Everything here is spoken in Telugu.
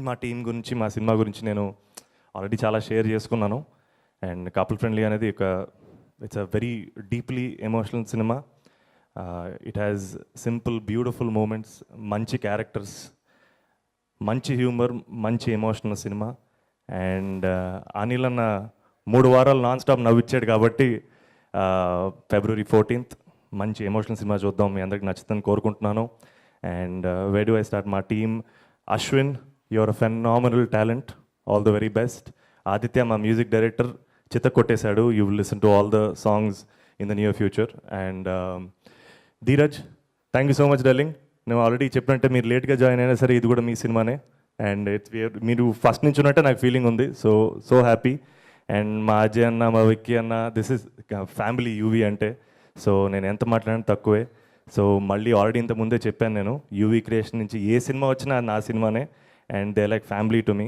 మా టీం గురించి, మా సినిమా గురించి నేను ఆల్రెడీ చాలా షేర్ చేసుకున్నాను. అండ్ కపుల్ ఫ్రెండ్లీ అనేది it's a very deeply emotional సినిమా. It has simple beautiful moments, మంచి క్యారెక్టర్స్, మంచి హ్యూమర్, మంచి ఎమోషనల్ సినిమా. అండ్ అనిల్ అన్న 3 వారాలు నాన్ స్టాప్ నవ్విచ్చాడు కాబట్టి February 14th మంచి ఎమోషనల్ సినిమా చూద్దాం. మీ అందరికి నచ్చుతుందని కోరుకుంటున్నాను. And where do I start? మా team: Ashwin, your a phenomenal talent, all the very best. Aditya, మా మ్యూజిక్ డైరెక్టర్, చిత్త కొట్టేశాడు. You will listen to all the songs in the near future. And Dheeraj, thank you so much darling. నేను ఆల్రెడీ చెప్పినట్టే మీరు లేట్గా జాయిన్ అయినా సరే ఇది కూడా మీ సినిమానే. అండ్ మీరు ఫస్ట్ నుంచి ఉన్నట్టే నాకు ఫీలింగ్ ఉంది. So happy. అండ్ మా అజయ్ అన్న, మా విక్కీ అన్న, దిస్ ఇస్ ఫ్యామిలీ యూవీ అంటే. సో నేను ఎంత మాట్లాడినా తక్కువే. సో మళ్ళీ ఆల్రెడీ ఇంత ముందే చెప్పాను, నేను యూవీ క్రియేషన్ నుంచి ఏ సినిమా వచ్చినా నా సినిమానే. And they like family to me.